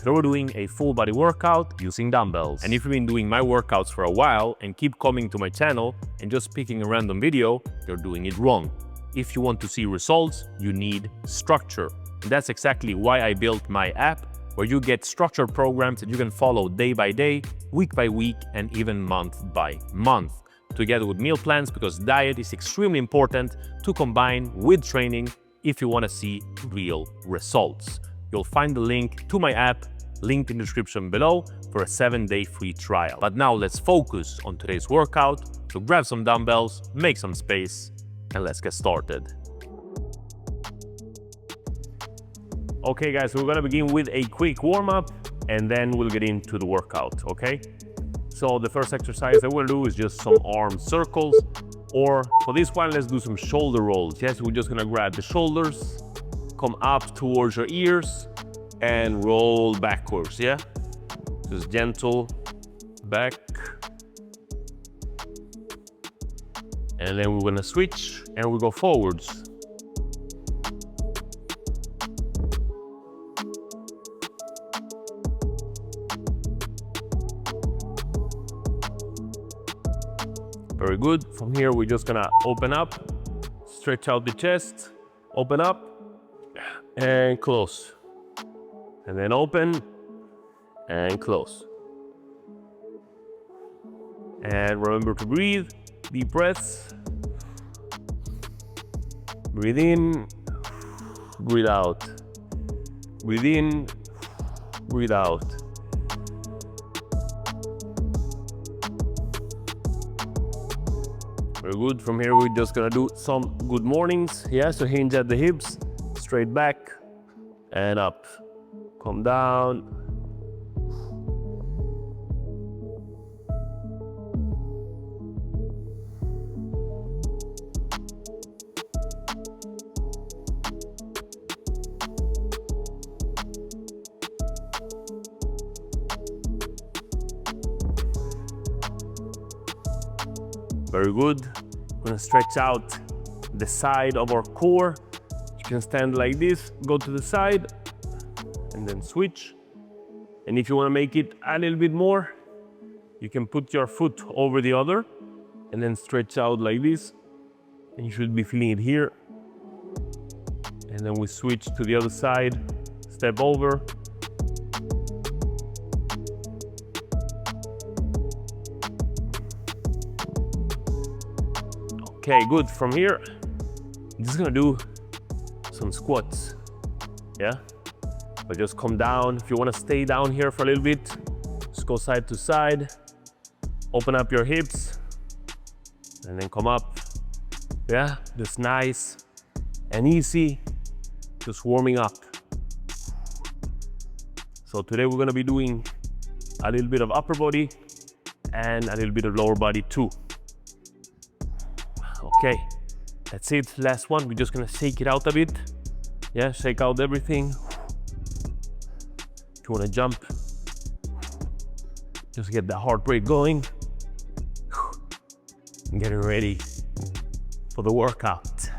So we're doing a full body workout using dumbbells. And if you've been doing my workouts for a while and keep coming to my channel and just picking a random video, you're doing it wrong. If you want to see results, you need structure. And that's exactly why I built my app, where you get structured programs that you can follow day by day, week by week, and even month by month, together with meal plans, because diet is extremely important to combine with training if you want to see real results. You'll find the link to my app linked in the description below for a 7-day free trial. But now let's focus on today's workout. So grab some dumbbells, make some space, and let's get started. Okay guys, so we're gonna begin with a quick warm-up and then we'll get into the workout, okay? So the first exercise that we're gonna do is just some arm circles, or for this one, let's do some shoulder rolls. Yes, we're just gonna grab the shoulders, come up towards your ears, and roll backwards, yeah? Just gentle, back. And then we're gonna switch and we go forwards. Very good. From here, we're just gonna open up, stretch out the chest, open up, and close. And then open, and close. And remember to breathe, deep breaths. Breathe in, breathe out. Breathe in, breathe out. Very good. From here, we're just gonna do some good mornings. Yeah, so hinge at the hips, straight back and up. Come down. Very good. We're gonna stretch out the side of our core. You can stand like this, go to the side, and then switch. And if you wanna make it a little bit more, you can put your foot over the other and then stretch out like this. And you should be feeling it here. And then we switch to the other side, step over. Okay, good. From here, I'm just gonna do some squats, yeah? But just come down. If you wanna stay down here for a little bit, just go side to side, open up your hips, and then come up, yeah? Just nice and easy, just warming up. So today we're gonna be doing a little bit of upper body and a little bit of lower body too. Okay, that's it. Last one. We're just gonna shake it out a bit. Yeah, shake out everything. If you wanna jump, just get the heart rate going. And getting ready for the workout.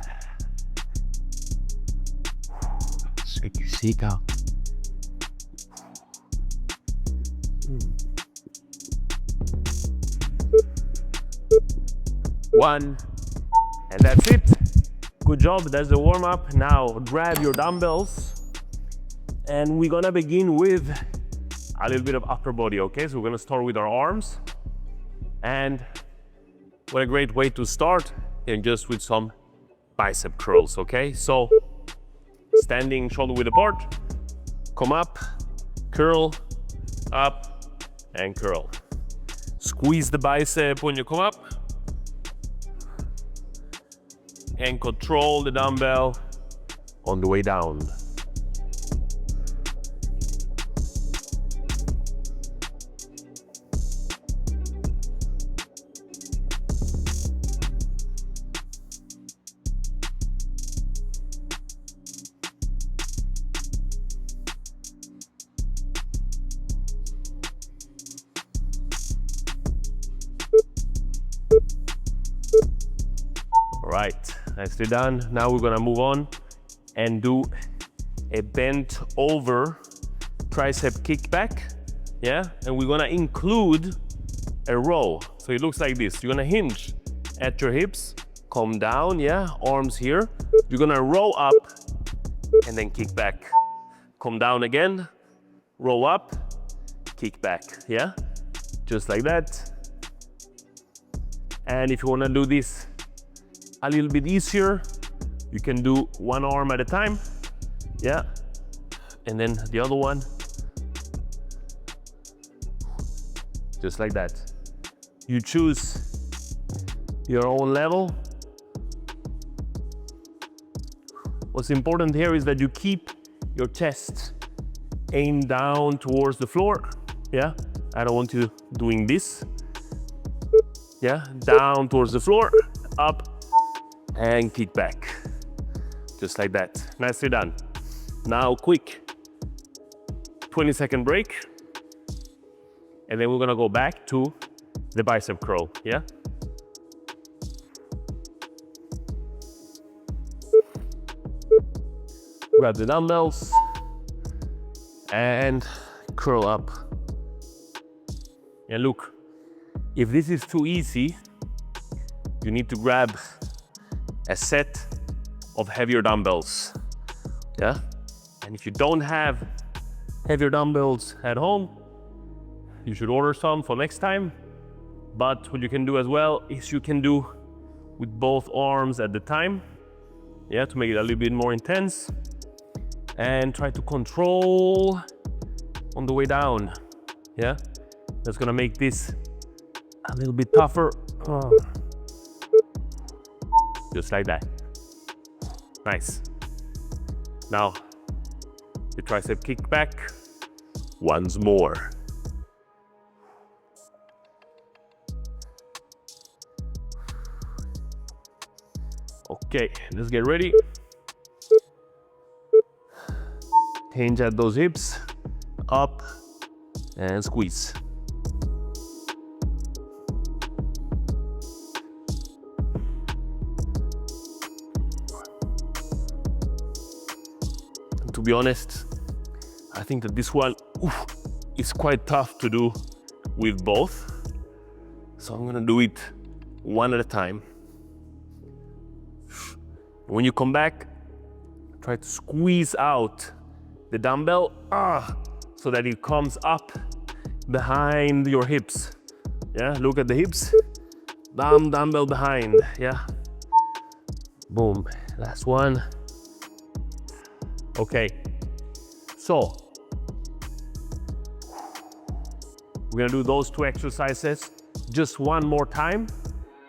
Shake out. One. And that's it. Good job, that's the warm up. Now grab your dumbbells and we're gonna begin with a little bit of upper body, okay? So we're gonna start with our arms. And what a great way to start, and just with some bicep curls, okay? So standing shoulder width apart, come up, curl, up, and curl. Squeeze the bicep when you come up. And control the dumbbell on the way down. Right, nicely done. Now we're gonna move on and do a bent over tricep kickback, yeah? And we're gonna include a row. So it looks like this. You're gonna hinge at your hips, come down, yeah? Arms here. You're gonna row up and then kick back. Come down again, row up, kick back, yeah? Just like that. And if you wanna do this a little bit easier, you can do one arm at a time, yeah? And then the other one, just like that. You choose your own level. What's important here is that you keep your chest aimed down towards the floor, yeah? I don't want you doing this, yeah? Down towards the floor, up, and kick back. Just like that. Nicely done. Now quick 20-second break. And then we're gonna go back to the bicep curl, yeah? Grab the dumbbells and curl up. And look, if this is too easy, you need to grab a set of heavier dumbbells, yeah? And if you don't have heavier dumbbells at home, you should order some for next time. But what you can do as well is you can do with both arms at the time, yeah, to make it a little bit more intense, and try to control on the way down, yeah? That's gonna make this a little bit tougher. Just like that. Nice. Now, the tricep kick back once more. Okay, let's get ready. Hinge at those hips, up and squeeze. And to be honest, I think that this one is quite tough to do with both. So I'm gonna do it one at a time. When you come back, try to squeeze out the dumbbell so that it comes up behind your hips. Yeah, look at the hips. Dumbbell behind, yeah. Boom, last one. Okay, so we're gonna do those two exercises just one more time,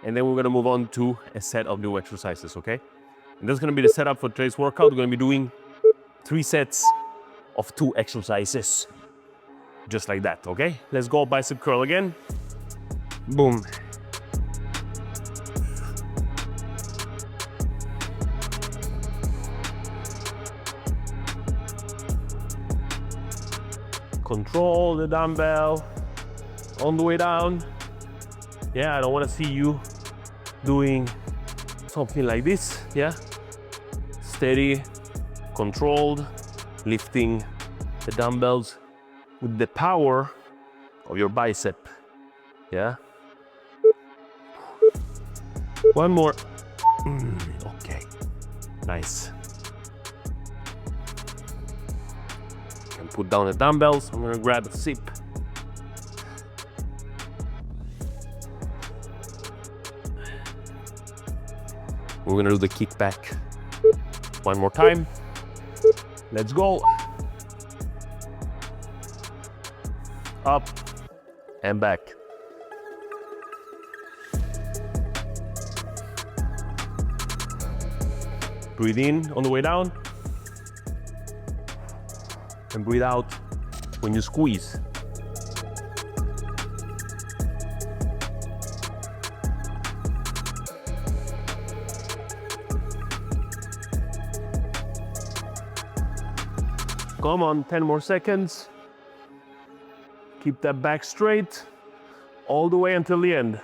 and then we're gonna move on to a set of new exercises, okay? And that's gonna be the setup for today's workout. We're gonna be doing 3 sets of 2 exercises. Just like that, okay? Let's go bicep curl again. Boom. Control the dumbbell on the way down. Yeah, I don't wanna see you doing something like this, yeah? Steady, controlled, lifting the dumbbells with the power of your bicep, yeah? One more. Okay, nice. You can put down the dumbbells. I'm gonna grab a sip. We're gonna do the kick back one more time. Let's go. Up and back. Breathe in on the way down and breathe out when you squeeze. Come on, 10 more seconds. Keep that back straight all the way until the end.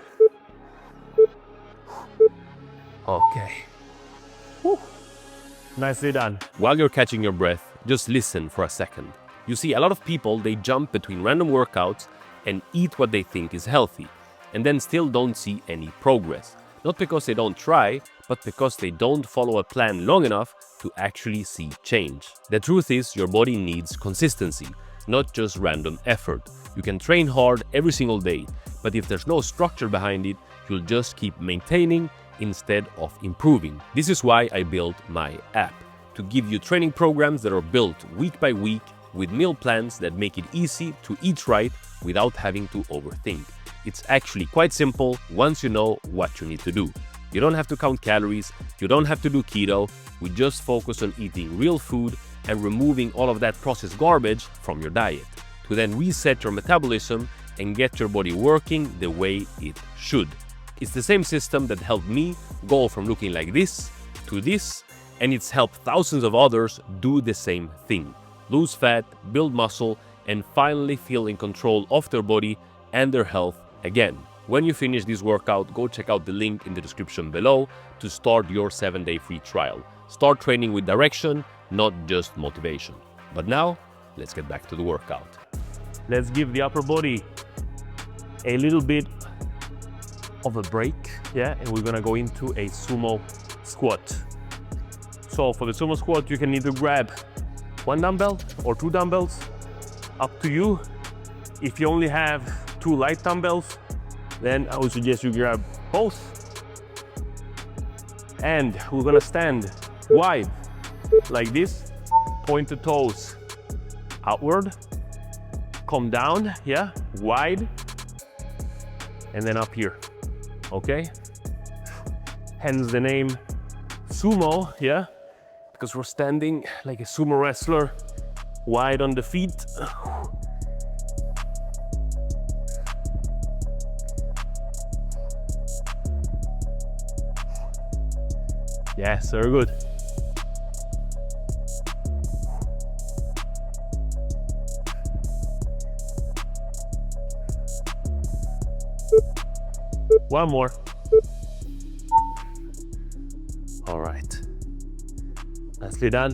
Okay. Whew. Nicely done. While you're catching your breath, just listen for a second. You see, a lot of people, they jump between random workouts and eat what they think is healthy, and then still don't see any progress. Not because they don't try, but because they don't follow a plan long enough to actually see change. The truth is, your body needs consistency, not just random effort. You can train hard every single day, but if there's no structure behind it, you'll just keep maintaining instead of improving. This is why I built my app, to give you training programs that are built week by week with meal plans that make it easy to eat right without having to overthink. It's actually quite simple once you know what you need to do. You don't have to count calories, you don't have to do keto, we just focus on eating real food and removing all of that processed garbage from your diet, to then reset your metabolism and get your body working the way it should. It's the same system that helped me go from looking like this to this, and it's helped thousands of others do the same thing. Lose fat, build muscle, and finally feel in control of their body and their health again. When you finish this workout, go check out the link in the description below to start your 7-day free trial. Start training with direction, not just motivation. But now, let's get back to the workout. Let's give the upper body a little bit of a break, and we're gonna go into a sumo squat. So for the sumo squat, you can either grab 1 dumbbell or 2 dumbbells, up to you. If you only have 2 light dumbbells, then I would suggest you grab both. And we're gonna stand wide like this, point the toes outward, come down, wide, and then up here, okay? Hence the name sumo, because we're standing like a sumo wrestler, wide on the feet. Yes, very good. One more. All right. Nicely done.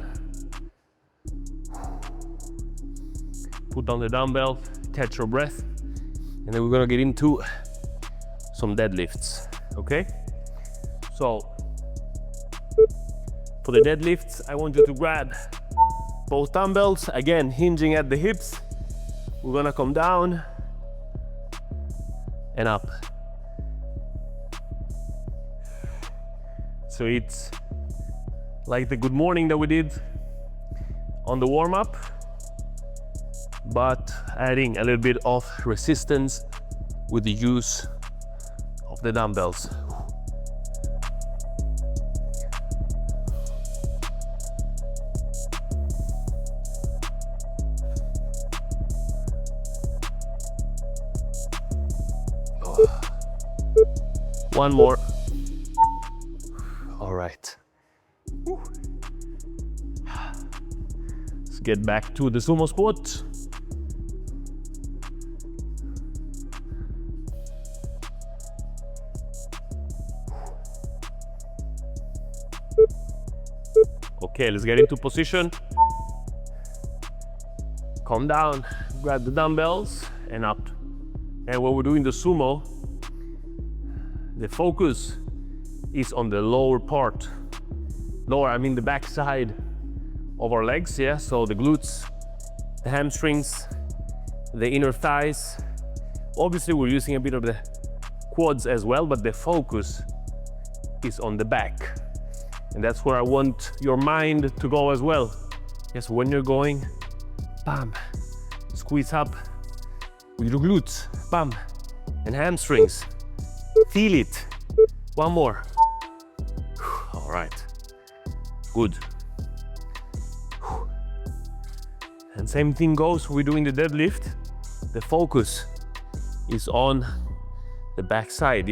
Put down the dumbbell, catch your breath, and then we're gonna get into some deadlifts, okay? So, for the deadlifts, I want you to grab both dumbbells, again, hinging at the hips. We're gonna come down and up. So it's like the good morning that we did on the warm-up, but adding a little bit of resistance with the use of the dumbbells. One more. All right. Let's get back to the sumo squat. Okay, let's get into position. Calm down, grab the dumbbells and up. And when we're doing the sumo, the focus is on the lower part. Lower, I mean the back side of our legs, so the glutes, the hamstrings, the inner thighs. Obviously we're using a bit of the quads as well, but the focus is on the back. And that's where I want your mind to go as well. Yes, when you're going, bam, squeeze up with your glutes, bam, and hamstrings. Feel it. One more. All right. Good. And same thing goes, we're doing the deadlift. The focus is on the back side,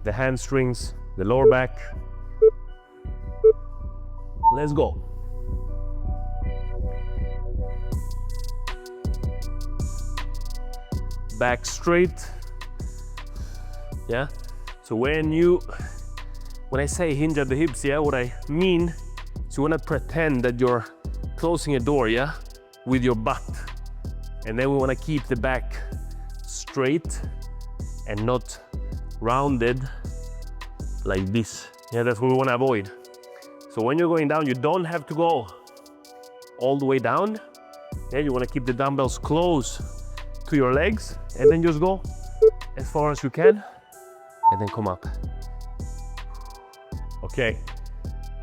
The hamstrings, the lower back. Let's go. Back straight. So when I say hinge at the hips, what I mean is you want to pretend that you're closing a door, yeah, with your butt. And then we want to keep the back straight and not rounded like this. Yeah, that's what we want to avoid. So when you're going down, you don't have to go all the way down. Yeah, you want to keep the dumbbells close to your legs and then just go as far as you can and then come up. Okay,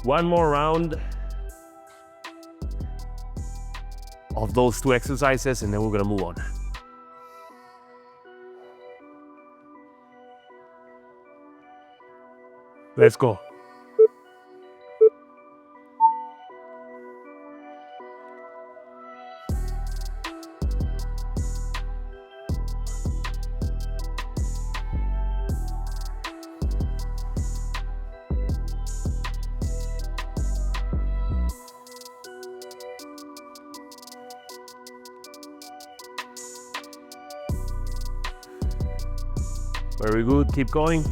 one more round of those 2 exercises and then we're gonna move on. Let's go. Very good, keep going.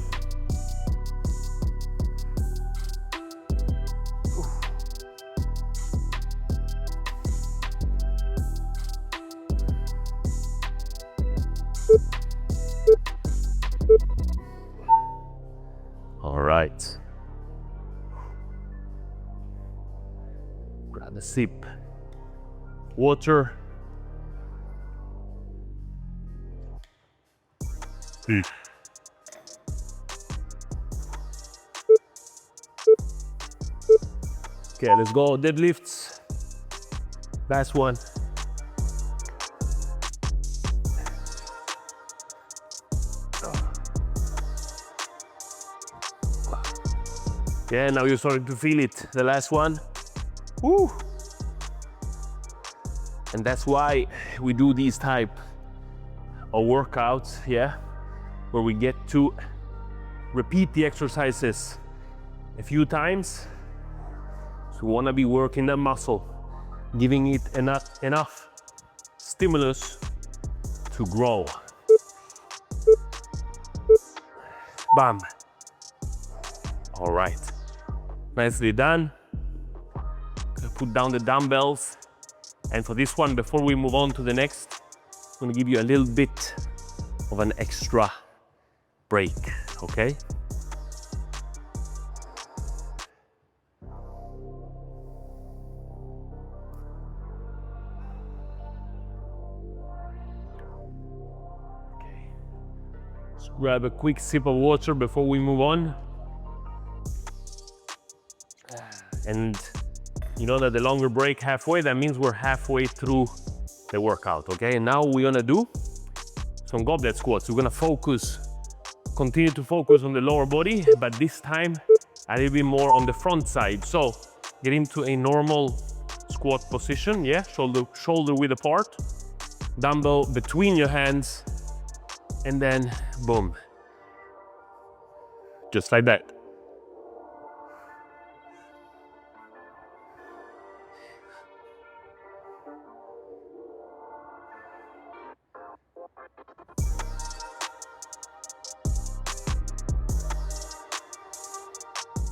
All right. Grab a sip. Water. Okay, let's go. Deadlifts. Last one. Yeah, now you're starting to feel it. The last one. Woo! And that's why we do these type of workouts, yeah, where we get to repeat the exercises a few times. So we want to be working that muscle, giving it enough stimulus to grow. Bam. All right, nicely done. Put down the dumbbells. And for this one, before we move on to the next, I'm gonna give you a little bit of an extra break, okay? Let's grab a quick sip of water before we move on. And you know that the longer break halfway, that means we're halfway through the workout, okay? And now we're gonna do some goblet squats. We're gonna continue to focus on the lower body, but this time a little bit more on the front side. So get into a normal squat position, yeah? Shoulder width apart, dumbbell between your hands, and then boom. Just like that.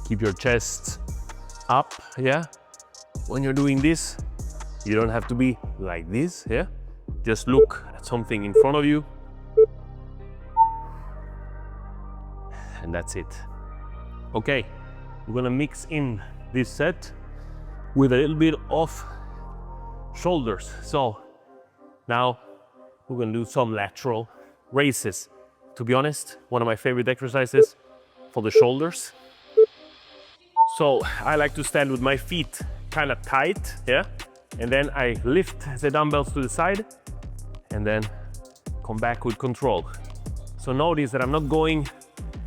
Keep your chest up, yeah? When you're doing this, you don't have to be like this, yeah? Just look at something in front of you. And that's it. Okay, we're gonna mix in this set with a little bit of shoulders. So now we're gonna do some lateral raises. To be honest, one of my favorite exercises for the shoulders. So I like to stand with my feet kind of tight, yeah? And then I lift the dumbbells to the side and then come back with control. So notice that I'm not going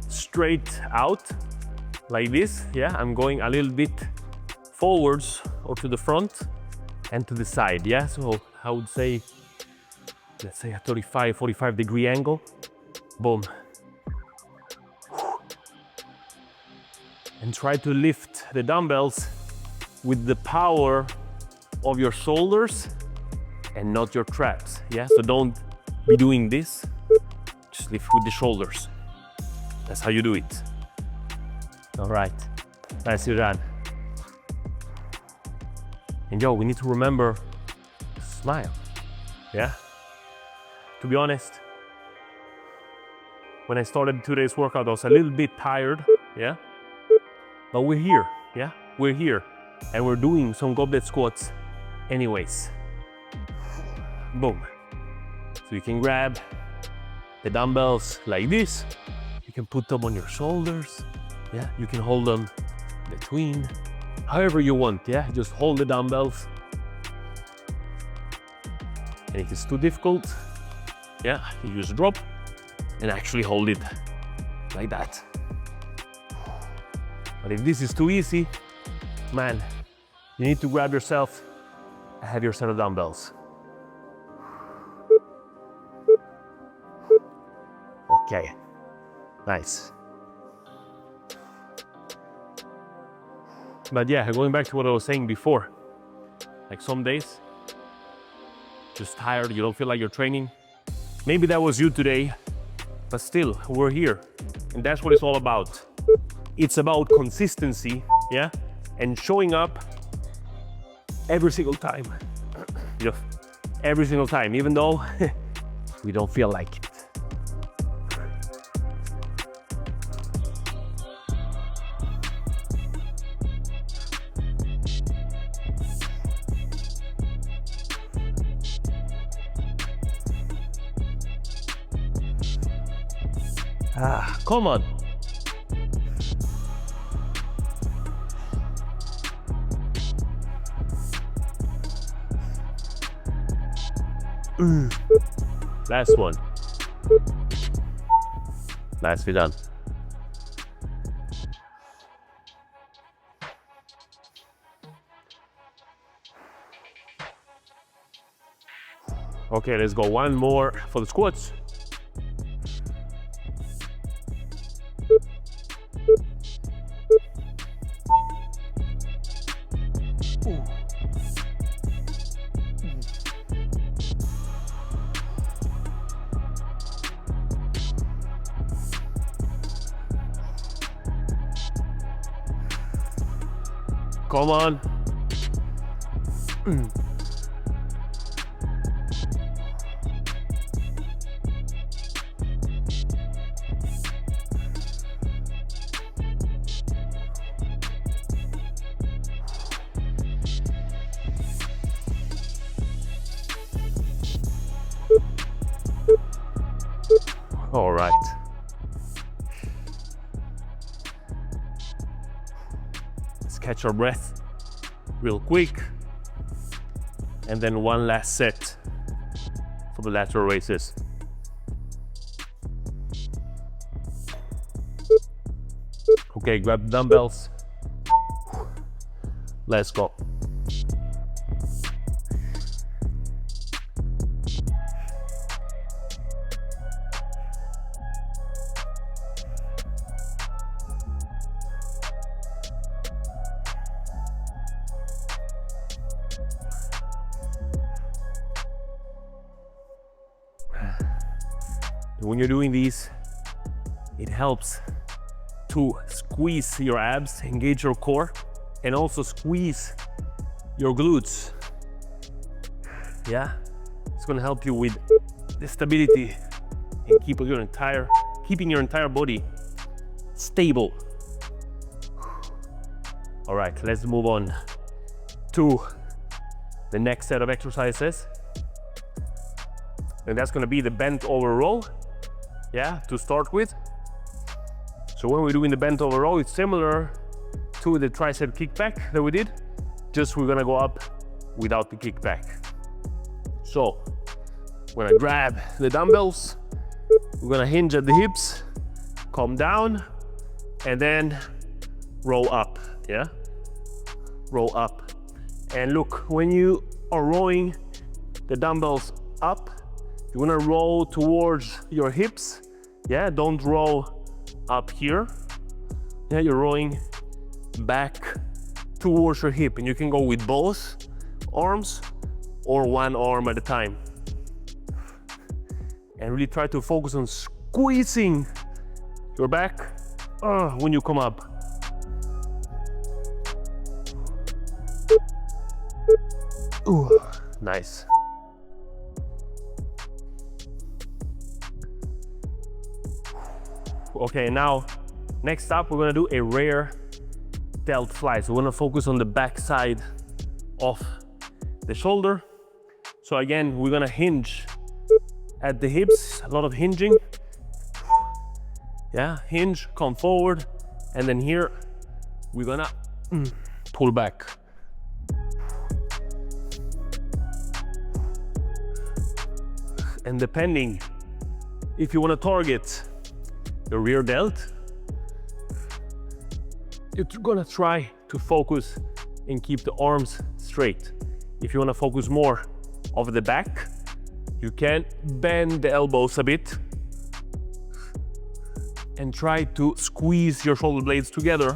straight out like this, yeah? I'm going a little bit forwards or to the front and to the side, yeah? So I would say, let's say a 35, 45 degree angle, boom. And try to lift the dumbbells with the power of your shoulders and not your traps, yeah? So don't be doing this, just lift with the shoulders. That's how you do it. All right, nicely done. And yo, we need to remember to smile, yeah? To be honest, when I started today's workout, I was a little bit tired, yeah? But we're here, yeah? We're here. And we're doing some goblet squats anyways. Boom. So you can grab the dumbbells like this. You can put them on your shoulders, yeah? You can hold them between, however you want, yeah? Just hold the dumbbells. And if it's too difficult, yeah, you just drop and actually hold it like that. But if this is too easy, man, you need to grab yourself a heavier set of dumbbells. Okay, nice. But yeah, going back to what I was saying before, like some days, just tired, you don't feel like you're training. Maybe that was you today, but still, we're here. And that's what it's all about. It's about consistency, yeah? And showing up every single time. Just every single time, even though we don't feel like it. Ah, come on. Last one. Nicely done. Okay, let's go one more for the squats. Come on. All right. Let's catch our breath real quick. And then one last set for the lateral raises. Okay, grab the dumbbells. Let's go. When you're doing these, it helps to squeeze your abs, engage your core, and also squeeze your glutes. Yeah, it's gonna help you with the stability and keeping your entire body stable. All right, let's move on to the next set of exercises. And that's gonna be the bent over row. Yeah, to start with. So when we're doing the bent over row, it's similar to the tricep kickback that we did, just we're gonna go up without the kickback. So we're gonna grab the dumbbells, we're gonna hinge at the hips, come down, and then roll up, yeah? Roll up. And look, when you are rowing the dumbbells up, you're gonna roll towards your hips. Yeah, don't roll up here. Yeah, you're rowing back towards your hip, and you can go with both arms or one arm at a time. And really try to focus on squeezing your back when you come up. Ooh, nice. Okay, now next up we're gonna do a rear delt fly. So we're gonna focus on the back side of the shoulder. So again, we're gonna hinge at the hips, a lot of hinging. Yeah, hinge, come forward, and then here we're gonna pull back. And depending if you wanna target the rear delt, you're gonna try to focus and keep the arms straight. If you wanna focus more of the back, you can bend the elbows a bit and try to squeeze your shoulder blades together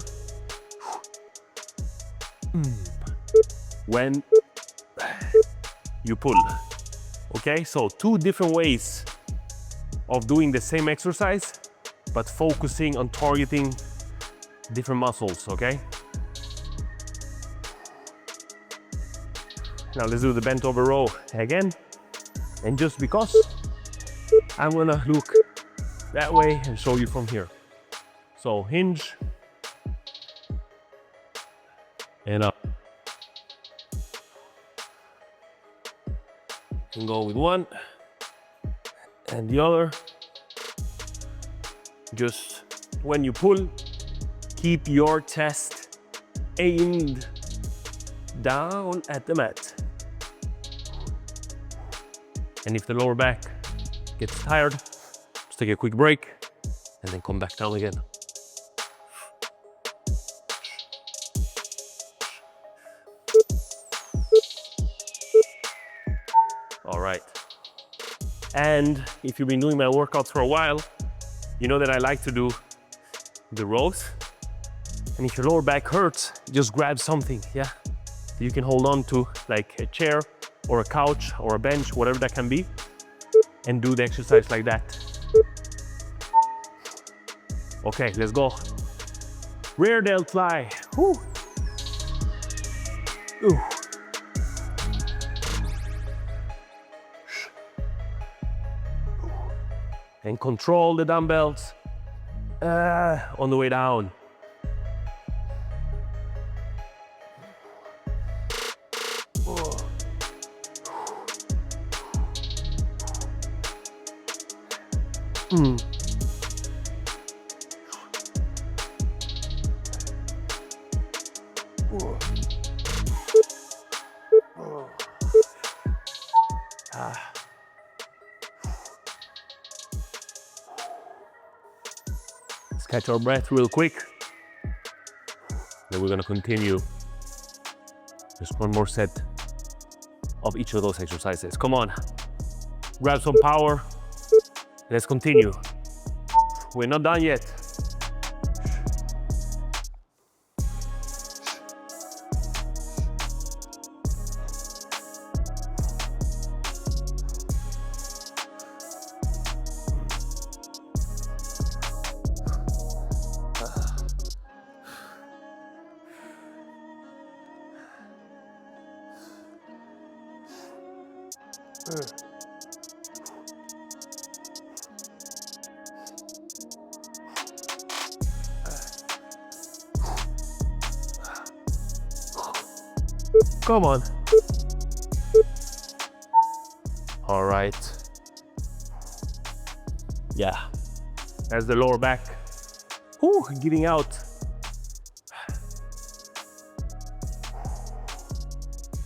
when you pull. Okay, so two different ways of doing the same exercise, but focusing on targeting different muscles, okay? Now let's do the bent over row again. And just because, I'm gonna look that way and show you from here. So hinge and up. You can go with one and the other. Just when you pull, keep your chest aimed down at the mat. And if the lower back gets tired, just take a quick break and then come back down again. All right. And if you've been doing my workouts for a while, you know that I like to do the rows. And if your lower back hurts, just grab something, yeah? So you can hold on to, like a chair or a couch or a bench, whatever that can be, and do the exercise like that. Okay, let's go. Rear delt fly. Woo. Ooh. And control the dumbbells on the way down. Let's catch our breath real quick. Then we're gonna continue. Just one more set of each of those exercises. Come on, grab some power. Let's continue. We're not done yet. Come on. All right. Yeah. That's the lower back. Whew, giving out.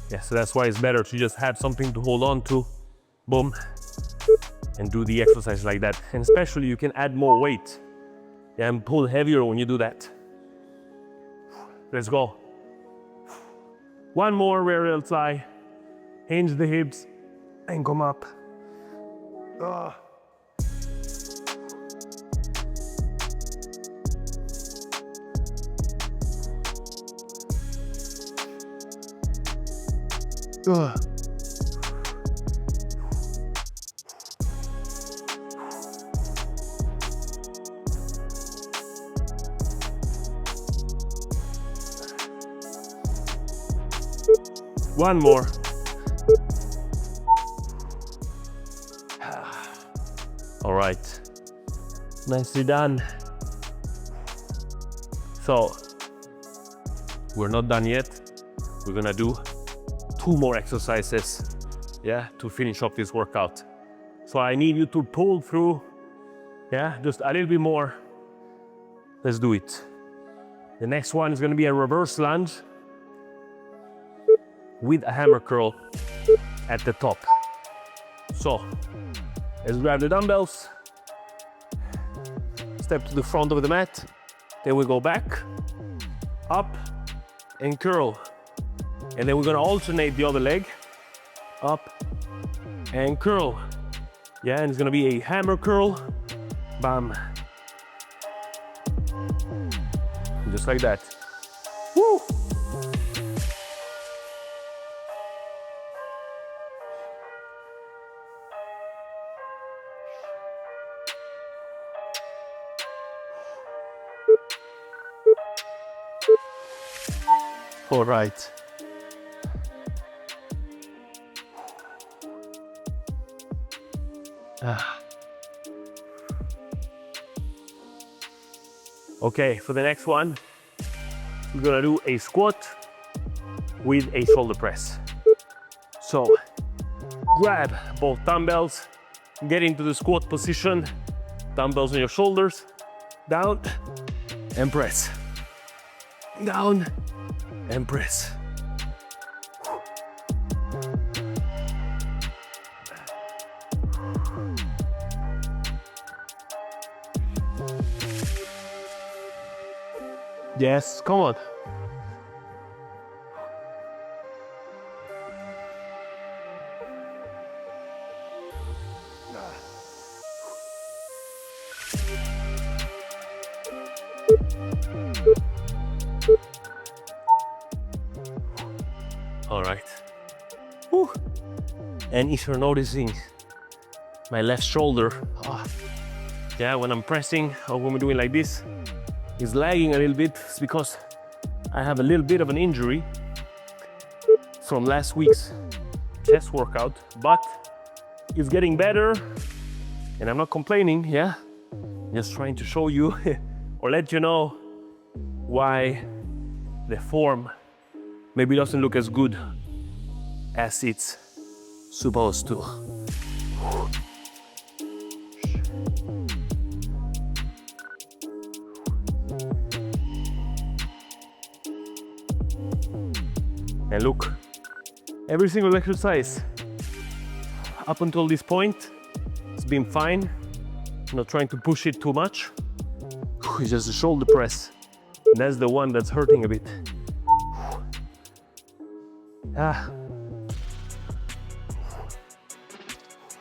Yeah, so that's why it's better to just have something to hold on to. Boom. And do the exercise like that. And especially you can add more weight. Yeah, and pull heavier when you do that. Let's go. One more rear delt fly. Hinge the hips and come up. One more. All right, nicely done. So we're not done yet. We're gonna do 2 more exercises, yeah, to finish up this workout. So I need you to pull through, yeah, just a little bit more. Let's do it. The next one is gonna be a reverse lunge with a hammer curl at the top. So let's grab the dumbbells, step to the front of the mat, then we go back, up, and curl. And then we're gonna alternate the other leg, up, and curl. Yeah, and it's gonna be a hammer curl, bam. Just like that. Woo! All right. Okay, for the next one, we're gonna do a squat with a shoulder press. So grab both dumbbells, get into the squat position, dumbbells on your shoulders, down and press, down and press. Yes, come on. All right. Whew. And if you're noticing my left shoulder, yeah, when I'm pressing or when we're doing like this, it's lagging a little bit. It's because I have a little bit of an injury from last week's chest workout, but it's getting better and I'm not complaining, yeah? Just trying to show you or let you know why the form maybe doesn't look as good as it's supposed to. And look, every single exercise up until this point, it's been fine. I'm not trying to push it too much. It's just the shoulder press. That's the one that's hurting a bit.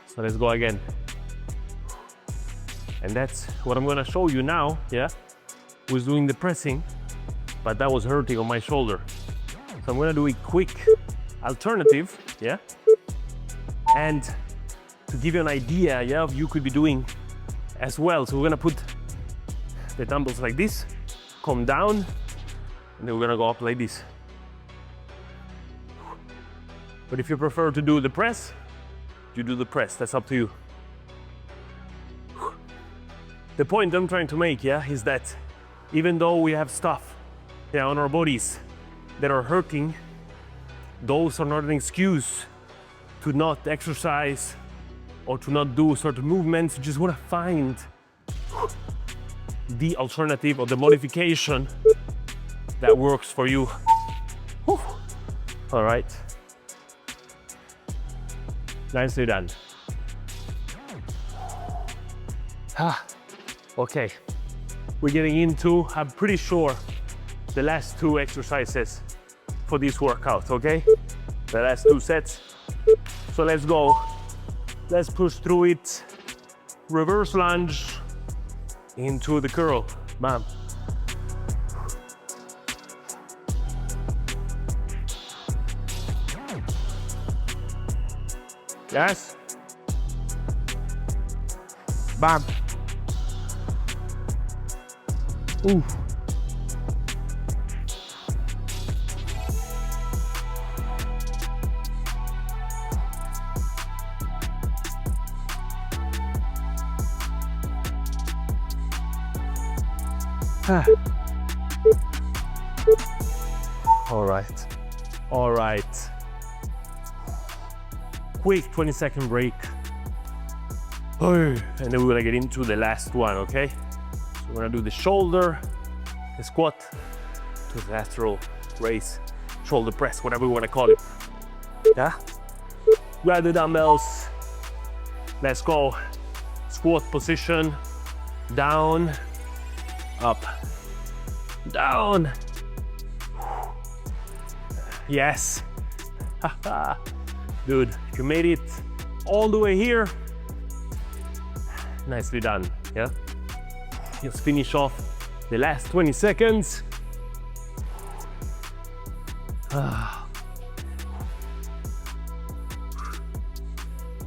So let's go again. And that's what I'm gonna show you now, yeah? Was doing the pressing, but that was hurting on my shoulder. So I'm gonna do a quick alternative, yeah? And to give you an idea, yeah, of you could be doing as well. So we're gonna put the dumbbells like this, come down, and then we're gonna go up like this. But if you prefer to do the press, you do the press, that's up to you. The point I'm trying to make, yeah, is that even though we have stuff, yeah, on our bodies that are hurting, those are not an excuse to not exercise or to not do certain movements. You just want to find the alternative or the modification that works for you. All right. Nicely done. Okay, we're getting into, I'm pretty sure, the last 2 exercises for this workout, okay? The last 2 sets. So let's go. Let's push through it. Reverse lunge into the curl. Bam. Yes. Bam. Ooh. All right. All right. Quick 20-second break. And then we're gonna get into the last one, okay? So we're gonna do the shoulder, the squat, to the lateral raise, shoulder press, whatever we wanna call it. Yeah? Grab the dumbbells. Let's go. Squat position, down, up, down. Yes. Dude, you made it all the way here. Nicely done, yeah? Just finish off the last 20 seconds.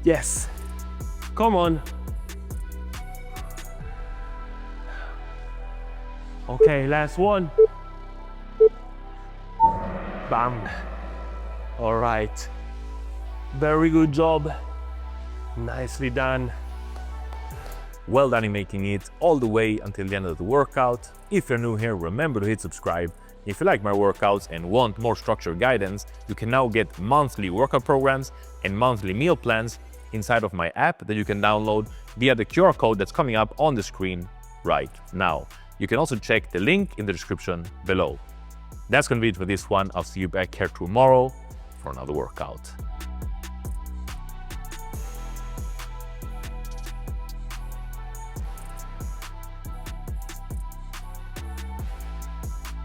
Yes, come on. Okay, last one. Bam. All right, very good job. Nicely done. Well done in making it all the way until the end of the workout. If you're new here, remember to hit subscribe. If you like my workouts and want more structured guidance, you can now get monthly workout programs and monthly meal plans inside of my app that you can download via the QR code that's coming up on the screen right now. You can also check the link in the description below. That's gonna be it for this one. I'll see you back here tomorrow for another workout.